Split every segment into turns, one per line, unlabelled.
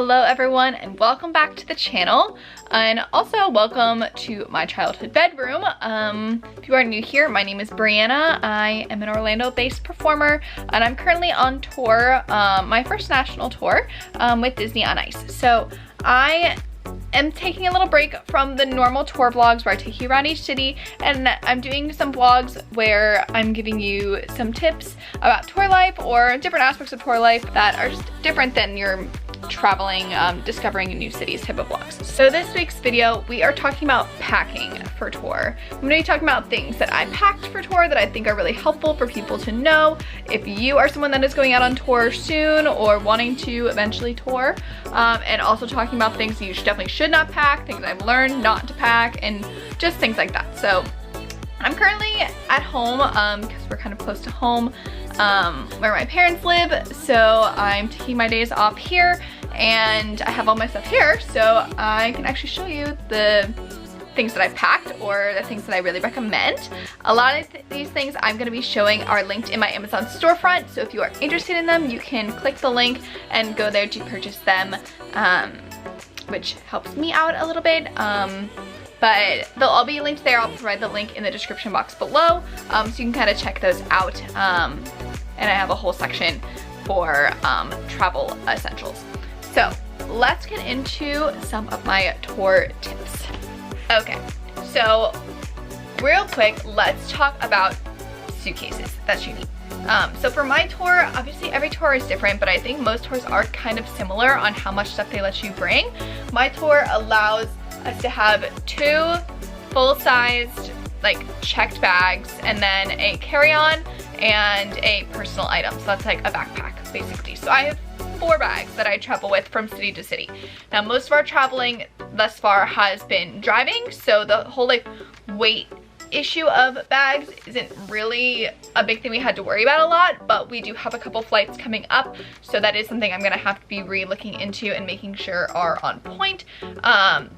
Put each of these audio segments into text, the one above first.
Hello everyone and welcome back to the channel, and also welcome to my childhood bedroom. If you are new here, my name is Brianna. I am an Orlando based performer and I'm currently on tour, my first national tour with Disney on Ice. So I am taking a little break from the normal tour vlogs where I take you around each city, and I'm doing some vlogs where I'm giving you some tips about tour life or different aspects of tour life that are just different than your traveling, discovering new cities type of vlogs. So this week's video, we are talking about packing for tour. I'm going to be talking about things that I packed for tour that I think are really helpful for people to know if you are someone that is going out on tour soon or wanting to eventually tour, and also talking about things you definitely should not pack, things I've learned not to pack, and just things like that. So I'm currently at home because we're kind of close to home, where my parents live, so I'm taking my days off here and I have all my stuff here, so I can actually show you the things that I packed or the things that I really recommend. A lot of these things I'm going to be showing are linked in my Amazon storefront, so if you are interested in them, you can click the link and go there to purchase them, which helps me out a little bit. But they'll all be linked there. I'll provide the link in the description box below, so you can kind of check those out. And I have a whole section for travel essentials. So let's get into some of my tour tips. Okay, so real quick, let's talk about suitcases that you need. So for my tour, obviously every tour is different, but I think most tours are kind of similar on how much stuff they let you bring. My tour allows us to have 2 full-sized like checked bags and then a carry-on and a personal item. So that's like a backpack basically. So I have 4 bags that I travel with from city to city. Now most of our traveling thus far has been driving, so the whole like weight issue of bags isn't really a big thing we had to worry about a lot, but we do have a couple flights coming up, so that is something I'm gonna have to be re-looking into and making sure are on point,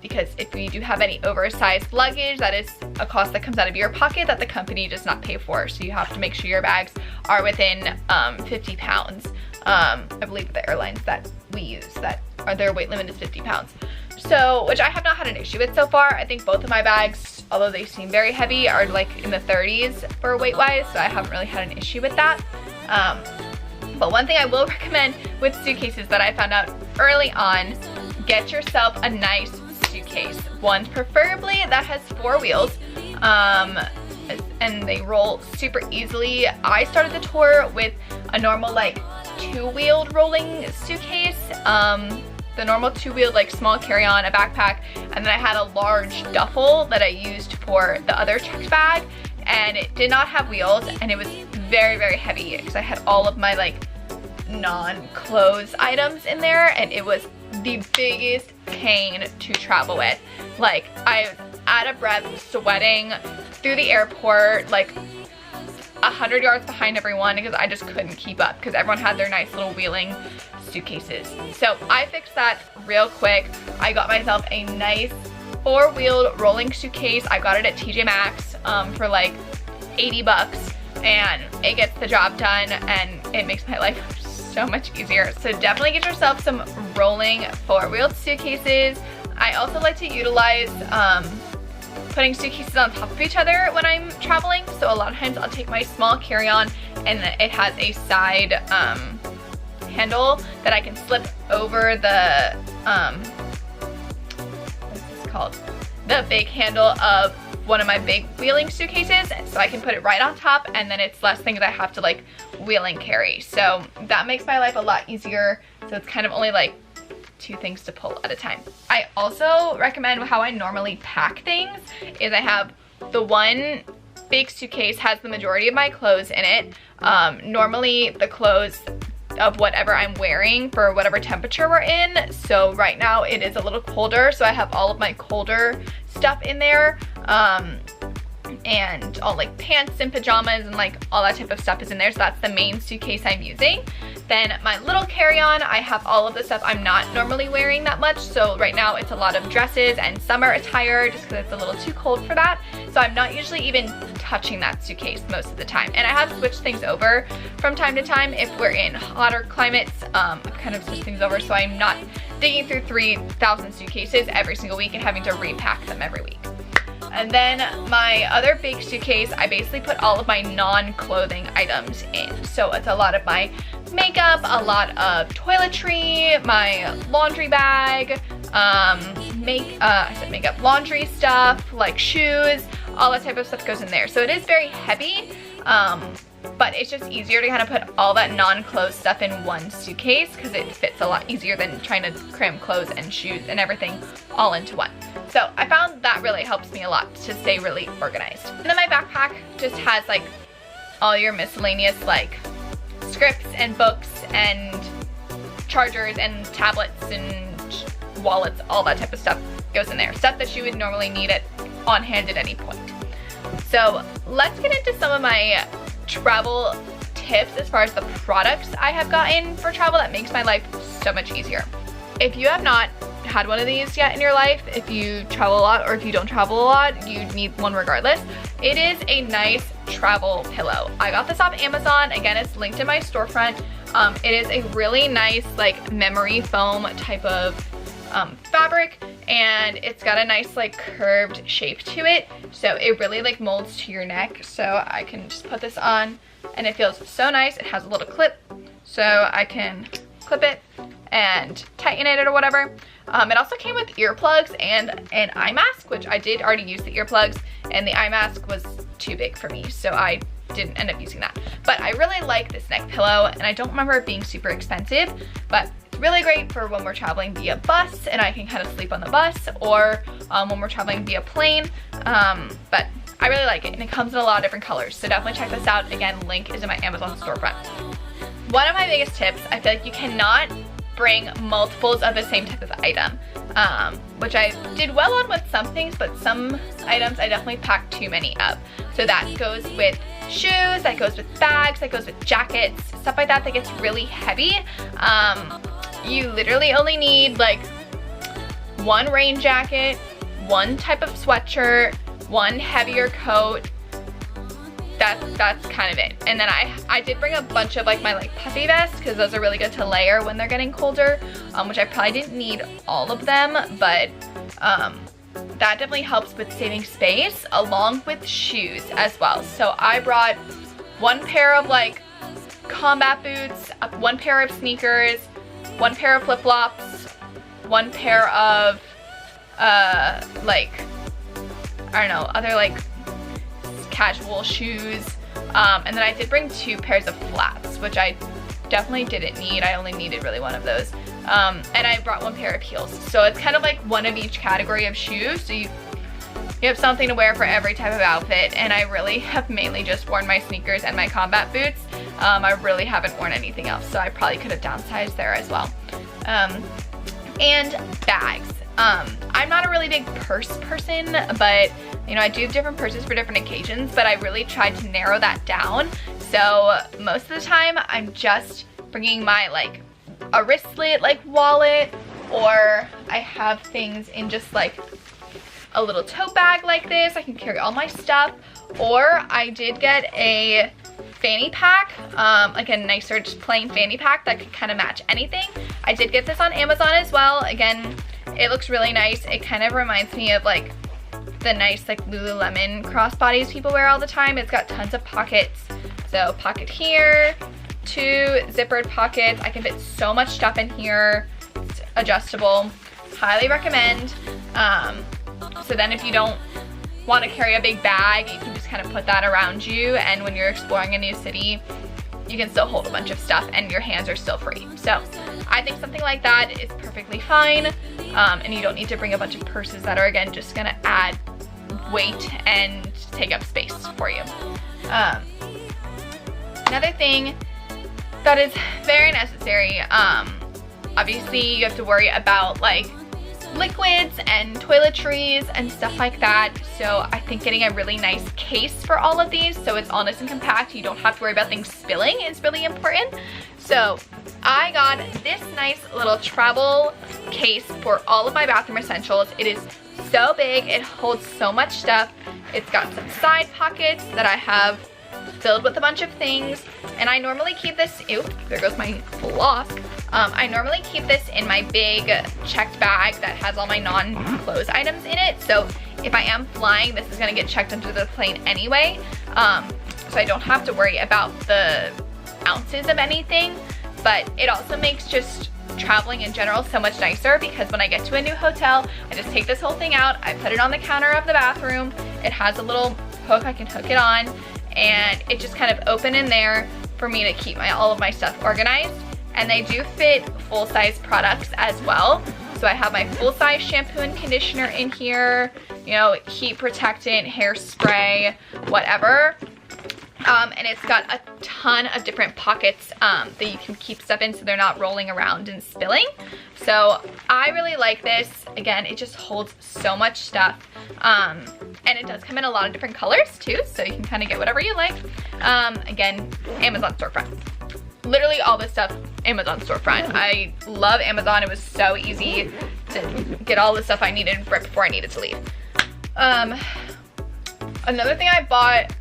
because if we do have any oversized luggage, that is a cost that comes out of your pocket that the company does not pay for, so you have to make sure your bags are within 50 pounds. I believe the airlines that we use, that are their weight limit is 50 pounds. So, which I have not had an issue with so far. I think both of my bags, although they seem very heavy, are like in the 30s for weight wise, so I haven't really had an issue with that. But one thing I will recommend with suitcases that I found out early on, get yourself a nice suitcase. One preferably that has 4 wheels, and they roll super easily. I started the tour with a normal like 2-wheeled rolling suitcase, the normal 2-wheeled like small carry-on, a backpack, and then I had a large duffel that I used for the other checked bag, and it did not have wheels and it was very, very heavy because I had all of my like non-clothes items in there, and it was the biggest pain to travel with. Like I was out of breath, sweating through the airport, like 100 yards behind everyone because I just couldn't keep up because everyone had their nice little wheeling suitcases. So I fixed that real quick. I got myself a nice 4-wheeled rolling suitcase. I got it at TJ Maxx for like 80 bucks, and it gets the job done and it makes my life so much easier. So definitely get yourself some rolling 4-wheeled suitcases. I also like to utilize putting suitcases on top of each other when I'm traveling. So a lot of times I'll take my small carry-on and it has a side handle that I can slip over the what's this called? The big handle of one of my big wheeling suitcases, so I can put it right on top, and then it's less things I have to like wheel and carry. So that makes my life a lot easier. So it's kind of only like 2 things to pull at a time. I also recommend how I normally pack things is I have the one big suitcase has the majority of my clothes in it. Normally the clothes of whatever I'm wearing for whatever temperature we're in. So right now it is a little colder, so I have all of my colder stuff in there. And all like pants and pajamas and like all that type of stuff is in there. So that's the main suitcase I'm using. Then my little carry-on, I have all of the stuff I'm not normally wearing that much. So right now it's a lot of dresses and summer attire just because it's a little too cold for that. So I'm not usually even touching that suitcase most of the time. And I have switched things over from time to time if we're in hotter climates. I've kind of switched things over so I'm not digging through 3,000 suitcases every single week and having to repack them every week. And then my other big suitcase, I basically put all of my non-clothing items in. So it's a lot of my makeup, a lot of toiletry, my laundry bag, makeup, laundry stuff, like shoes, all that type of stuff goes in there. So it is very heavy, but it's just easier to kind of put all that non-clothes stuff in one suitcase because it fits a lot easier than trying to cram clothes and shoes and everything all into one. So I found that really helps me a lot to stay really organized. And then my backpack just has like all your miscellaneous like scripts and books and chargers and tablets and wallets, all that type of stuff goes in there. Stuff that you would normally need it on hand at any point. So let's get into some of my travel tips as far as the products I have gotten for travel that makes my life so much easier. If you have not had one of these yet in your life, if you travel a lot or if you don't travel a lot, you need one regardless. It is a nice travel pillow. I got this off Amazon. Again, it's linked in my storefront. It is a really nice like memory foam type of fabric, and it's got a nice like curved shape to it, so it really like molds to your neck. So I can just put this on and it feels so nice. It has a little clip so I can clip it and tighten it or whatever. It also came with earplugs and an eye mask, which I did already use the earplugs, and the eye mask was too big for me, so I didn't end up using that. But I really like this neck pillow, and I don't remember it being super expensive, but it's really great for when we're traveling via bus and I can kind of sleep on the bus, or when we're traveling via plane. But I really like it, and it comes in a lot of different colors, so definitely check this out. Again, link is in my Amazon storefront. One of my biggest tips, I feel like you cannot bring multiples of the same type of item, which I did well on with some things, but some items I definitely packed too many of. So that goes with shoes, that goes with bags, that goes with jackets, stuff like that gets really heavy. You literally only need like one rain jacket, one type of sweatshirt, one heavier coat. That's kind of it. And then I did bring a bunch of like my like puffy vests, because those are really good to layer when they're getting colder, which I probably didn't need all of them, but that definitely helps with saving space, along with shoes as well. So I brought one pair of like combat boots, one pair of sneakers, one pair of flip-flops, one pair of like, I don't know, other like casual shoes, and then I did bring 2 pairs of flats, which I definitely didn't need. I only needed really one of those, and I brought 1 pair of heels. So it's kind of like one of each category of shoes, so you have something to wear for every type of outfit. And I really have mainly just worn my sneakers and my combat boots. I really haven't worn anything else, so I probably could have downsized there as well. And bags. I'm not a really big purse person, but you know, I do have different purses for different occasions, but I really tried to narrow that down. So most of the time I'm just bringing my like a wristlet like wallet, or I have things in just like a little tote bag like this. I can carry all my stuff, or I did get a fanny pack, like a nicer just plain fanny pack that could kind of match anything. I did get this on Amazon as well. Again, it looks really nice. It kind of reminds me of like the nice like Lululemon crossbodies people wear all the time. It's got tons of pockets. So pocket here, 2 zippered pockets. I can fit so much stuff in here. It's adjustable. Highly recommend. So then if you don't want to carry a big bag, you can just kind of put that around you, and when you're exploring a new city, you can still hold a bunch of stuff and your hands are still free. So I think something like that is perfectly fine, and you don't need to bring a bunch of purses that are, again, just gonna add weight and take up space for you. Another thing that is very necessary, obviously you have to worry about like liquids and toiletries and stuff like that. So I think getting a really nice case for all of these, so it's all nice and compact, you don't have to worry about things spilling, is really important. So I got this nice little travel case for all of my bathroom essentials. It is so big, it holds so much stuff. It's got some side pockets that I have filled with a bunch of things. And I normally keep this, oop, there goes my floss. I normally keep this in my big checked bag that has all my non-clothes items in it. So if I am flying, this is gonna get checked onto the plane anyway. So I don't have to worry about the ounces of anything. But it also makes just traveling in general so much nicer, because when I get to a new hotel, I just take this whole thing out, I put it on the counter of the bathroom. It has a little hook I can hook it on, and it just kind of open in there for me to keep all of my stuff organized. And they do fit full-size products as well. So I have my full-size shampoo and conditioner in here, you know, heat protectant, hairspray, whatever. And it's got a ton of different pockets that you can keep stuff in so they're not rolling around and spilling. So I really like this. Again, it just holds so much stuff. And it does come in a lot of different colors too, so you can kind of get whatever you like. Again, Amazon storefront. Literally all this stuff, Amazon storefront. I love Amazon. It was so easy to get all the stuff I needed right before I needed to leave. Another thing I bought,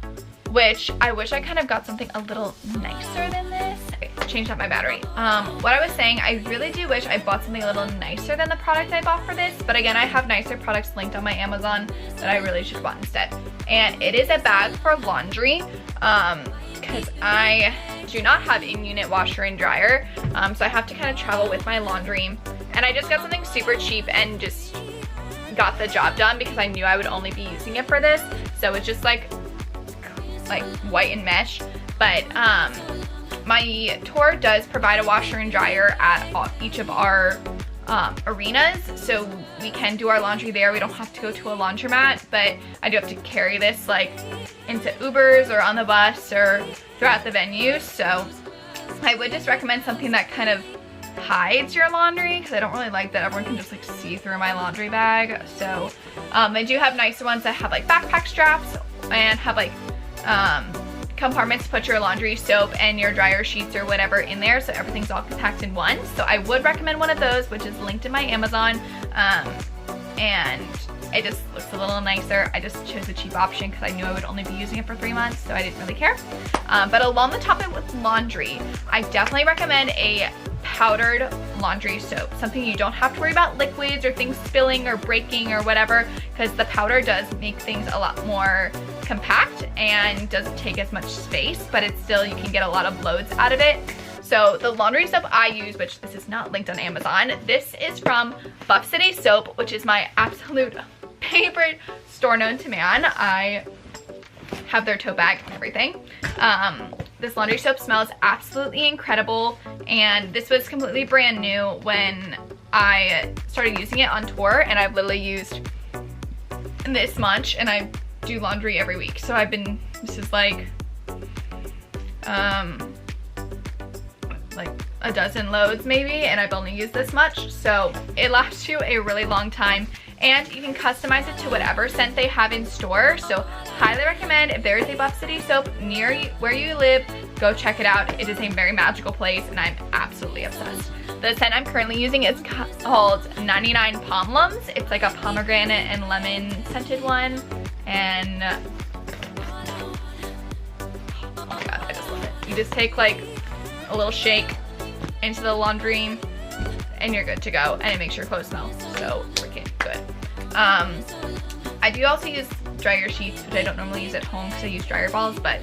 which I wish I kind of got something a little nicer than this. Okay, changed out my battery. What I was saying, I really do wish I bought something a little nicer than the product I bought for this, but again, I have nicer products linked on my Amazon that I really should have bought instead. And it is a bag for laundry, because I do not have in-unit washer and dryer, so I have to kind of travel with my laundry. And I just got something super cheap and just got the job done because I knew I would only be using it for this. So it's just like white and mesh, but my tour does provide a washer and dryer at each of our arenas, so we can do our laundry there. We don't have to go to a laundromat, but I do have to carry this like into Ubers or on the bus or throughout the venue. So I would just recommend something that kind of hides your laundry, because I don't really like that everyone can just like see through my laundry bag. So they do have nicer ones that have like backpack straps and have like compartments to put your laundry soap and your dryer sheets or whatever in there, so everything's all packed in one. So I would recommend one of those, which is linked in my Amazon, and it just looks a little nicer. I just chose a cheap option because I knew I would only be using it for 3 months, so I didn't really care. But along the topic with laundry, I definitely recommend a powdered laundry soap, something you don't have to worry about liquids or things spilling or breaking or whatever, because the powder does make things a lot more compact and doesn't take as much space, but it's still, you can get a lot of loads out of it. So the laundry soap I use, which this is not linked on Amazon, this is from Buff City Soap, which is my absolute favorite store known to man. I have their tote bag and everything. This laundry soap smells absolutely incredible, and this was completely brand new when I started using it on tour, and I've literally used this much, and I do laundry every week. So I've been, this is like a dozen loads maybe, and I've only used this much, so it lasts you a really long time. And you can customize it to whatever scent they have in store. So highly recommend, if there is a Buff City soap near you, where you live, go check it out. It is a very magical place, and I'm absolutely obsessed. The scent I'm currently using is called 99 Pomlums. It's like a pomegranate and lemon scented one. And oh my god, I just love it. You just take like a little shake into the laundry and you're good to go, and it makes your clothes smell so freaking good. I do also use dryer sheets, which I don't normally use at home because I use dryer balls, but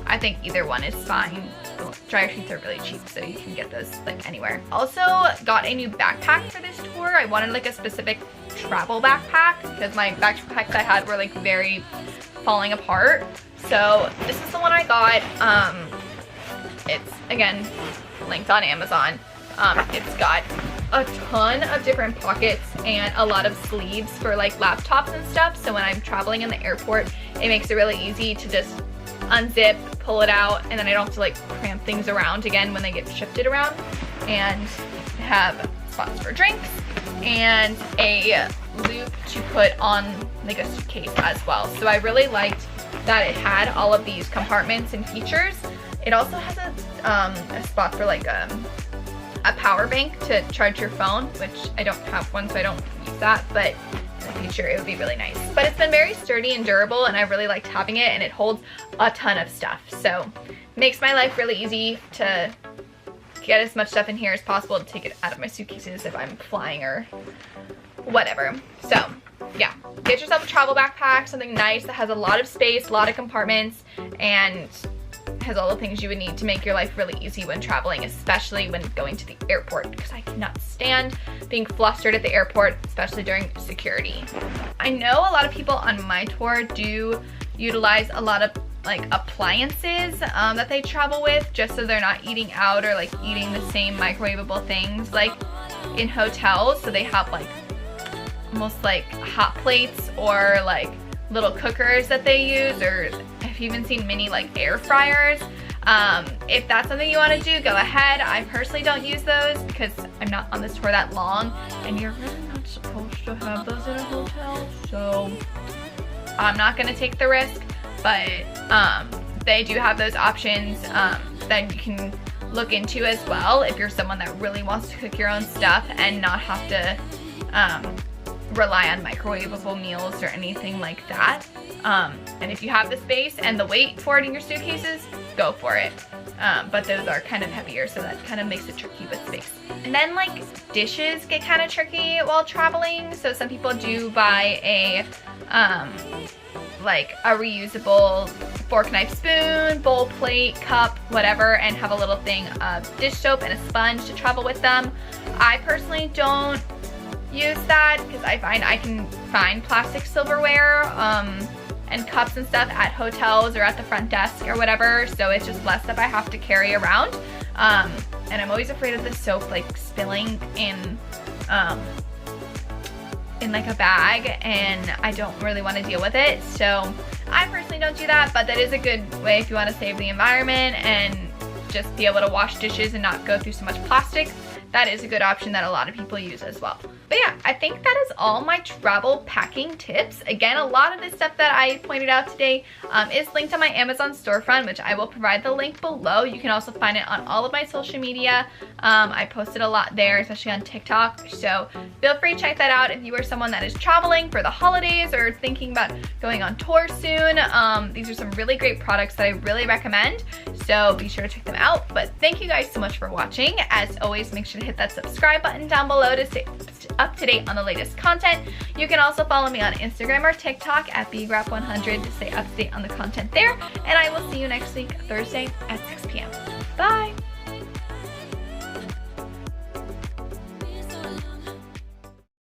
I think either one is fine. Dryer sheets are really cheap, so you can get those like anywhere. Also got a new backpack for this tour. I wanted like a specific travel backpack because my backpacks I had were like very falling apart. So this is the one I got. It's again linked on Amazon. It's got a ton of different pockets and a lot of sleeves for like laptops and stuff. So when I'm traveling in the airport, it makes it really easy to just unzip, pull it out, and then I don't have to like cramp things around again when they get shifted around. And have spots for drinks and a loop to put on like a suitcase as well. So I really liked that it had all of these compartments and features. It also has a spot for like a power bank to charge your phone, which I don't have one, so I don't use that, but in the future, it would be really nice. But it's been very sturdy and durable, and I really liked having it, and it holds a ton of stuff. So makes my life really easy to get as much stuff in here as possible to take it out of my suitcases if I'm flying or whatever. So yeah, get yourself a travel backpack, something nice that has a lot of space, a lot of compartments, and has all the things you would need to make your life really easy when traveling, especially when going to the airport, because I cannot stand being flustered at the airport, especially during security. I know a lot of people on my tour do utilize a lot of like appliances that they travel with, just so they're not eating out or like eating the same microwavable things like in hotels. So they have like almost like hot plates or like little cookers that they use, or I've even seen mini like air fryers. If that's something you want to do, go ahead. I personally don't use those because I'm not on this tour that long, and you're really not supposed to have those in a hotel, so I'm not going to take the risk. But they do have those options that you can look into as well if you're someone that really wants to cook your own stuff and not have to rely on microwavable meals or anything like that. And if you have the space and the weight for it in your suitcases, go for it. But those are kind of heavier, so that kind of makes it tricky with space. And then like dishes get kind of tricky while traveling. So some people do buy a like a reusable fork, knife, spoon, bowl, plate, cup, whatever, and have a little thing of dish soap and a sponge to travel with them. I personally don't use that because I find I can find plastic silverware and cups and stuff at hotels or at the front desk or whatever, so it's just less stuff I have to carry around. And I'm always afraid of the soap like spilling in like a bag, and I don't really want to deal with it, so I personally don't do that. But that is a good way if you want to save the environment and just be able to wash dishes and not go through so much plastic. That is a good option that a lot of people use as well. But yeah, I think that is all my travel packing tips. Again, a lot of the stuff that I pointed out today is linked on my Amazon storefront, which I will provide the link below. You can also find it on all of my social media. I posted a lot there, especially on TikTok. So feel free to check that out if you are someone that is traveling for the holidays or thinking about going on tour soon. These are some really great products that I really recommend. So be sure to check them out. But thank you guys so much for watching. As always, make sure to hit that subscribe button down below to stay up to date on the latest content. You can also follow me on Instagram or TikTok at Graf100 to stay up to date on the content there. And I will see you next week, Thursday at 6 p.m. Bye!